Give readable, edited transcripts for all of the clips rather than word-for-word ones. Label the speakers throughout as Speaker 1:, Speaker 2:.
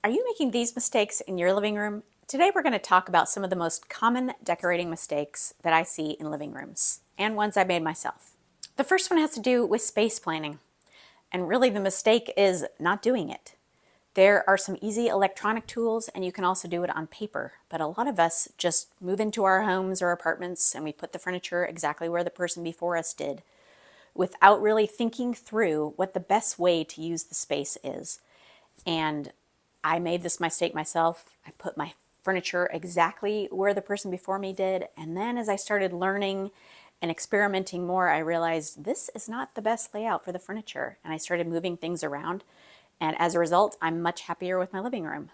Speaker 1: Are you making these mistakes in your living room? Today we're going to talk about some of the most common decorating mistakes that I see in living rooms and ones I made myself. The first one has to do with space planning, and really the mistake is not doing it. There are some easy electronic tools and you can also do it on paper, but a lot of us just move into our homes or apartments and we put the furniture exactly where the person before us did without really thinking through what the best way to use the space is. And I made this mistake myself. I put my furniture exactly where the person before me did. And then as I started learning and experimenting more, I realized this is not the best layout for the furniture. And I started moving things around. And as a result, I'm much happier with my living room.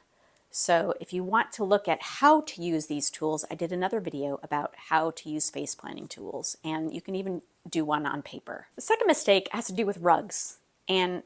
Speaker 1: So if you want to look at how to use these tools, I did another video about how to use space planning tools, and you can even do one on paper. The second mistake has to do with rugs, and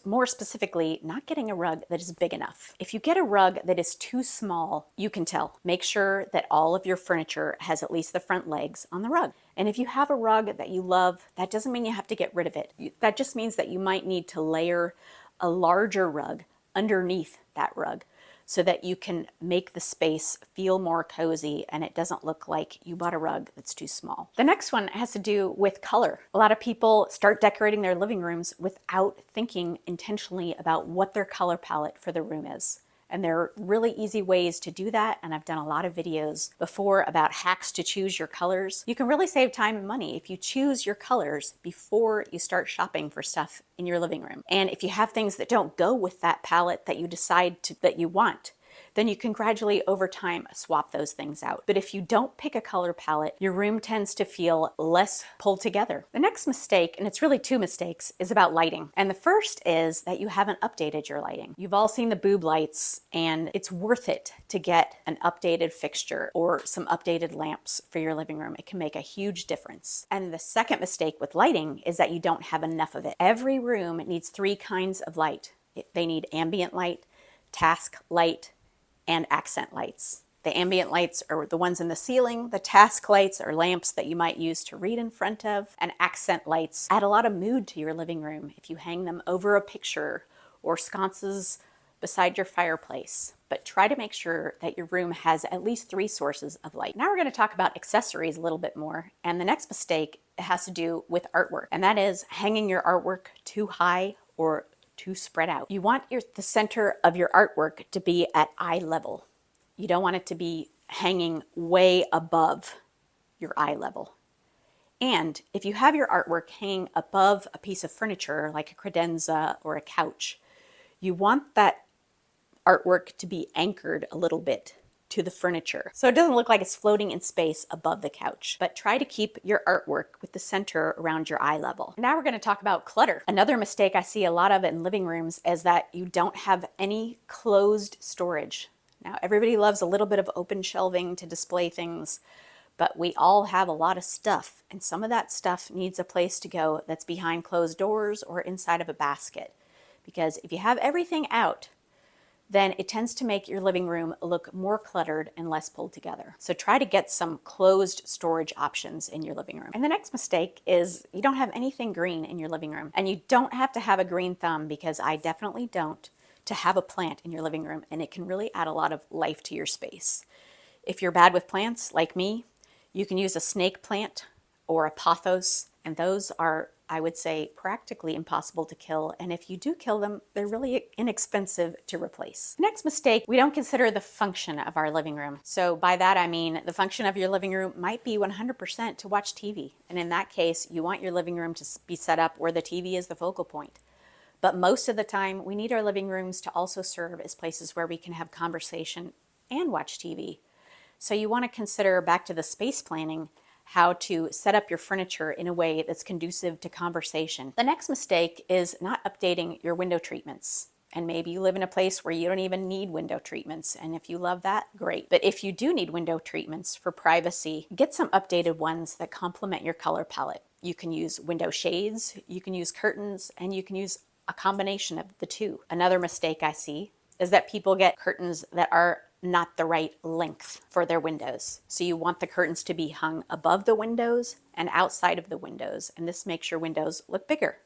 Speaker 1: more specifically, not getting a rug that is big enough. If you get a rug that is too small, you can tell. Make sure that all of your furniture has at least the front legs on the rug. And if you have a rug that you love, that doesn't mean you have to get rid of it. That just means that you might need to layer a larger rug underneath that rug, so that you can make the space feel more cozy and it doesn't look like you bought a rug that's too small. The next one has to do with color. A lot of people start decorating their living rooms without thinking intentionally about what their color palette for the room is. And there are really easy ways to do that, and I've done a lot of videos before about hacks to choose your colors. You can really save time and money if you choose your colors before you start shopping for stuff in your living room. And if you have things that don't go with that palette that you decide that you want, then you can gradually over time swap those things out. But if you don't pick a color palette, your room tends to feel less pulled together. The next mistake, and it's really two mistakes, is about lighting. And the first is that you haven't updated your lighting. You've all seen the boob lights, and it's worth it to get an updated fixture or some updated lamps for your living room. It can make a huge difference. And the second mistake with lighting is that you don't have enough of it. Every room needs three kinds of light. They need ambient light, task light, and accent lights. The ambient lights are the ones in the ceiling. The task lights are lamps that you might use to read in front of. And accent lights add a lot of mood to your living room if you hang them over a picture or sconces beside your fireplace. But try to make sure that your room has at least three sources of light. Now we're going to talk about accessories a little bit more. And the next mistake has to do with artwork. And that is hanging your artwork too high or too spread out. You want the center of your artwork to be at eye level. You don't want it to be hanging way above your eye level. And if you have your artwork hanging above a piece of furniture like a credenza or a couch, you want that artwork to be anchored a little bit to the furniture, so it doesn't look like it's floating in space above the couch. But try to keep your artwork with the center around your eye level. Now we're going to talk about clutter. Another mistake I see a lot of in living rooms is that you don't have any closed storage. Now everybody loves a little bit of open shelving to display things, but we all have a lot of stuff, and some of that stuff needs a place to go that's behind closed doors or inside of a basket. Because if you have everything out, then it tends to make your living room look more cluttered and less pulled together. So try to get some closed storage options in your living room. And the next mistake is you don't have anything green in your living room. And you don't have to have a green thumb, because I definitely don't, to have a plant in your living room, and it can really add a lot of life to your space. If you're bad with plants, like me, you can use a snake plant or a pothos, and those are, I would say, practically impossible to kill. And if you do kill them, they're really inexpensive to replace. Next mistake, we don't consider the function of our living room. So by that, I mean the function of your living room might be 100% to watch TV. And in that case, you want your living room to be set up where the TV is the focal point. But most of the time, we need our living rooms to also serve as places where we can have conversation and watch TV. So you want to consider, back to the space planning, how to set up your furniture in a way that's conducive to conversation. The next mistake is not updating your window treatments. And maybe you live in a place where you don't even need window treatments. And if you love that, great. But if you do need window treatments for privacy, get some updated ones that complement your color palette. You can use window shades, you can use curtains, and you can use a combination of the two. Another mistake I see is that people get curtains that are not the right length for their windows. So you want the curtains to be hung above the windows and outside of the windows, and this makes your windows look bigger.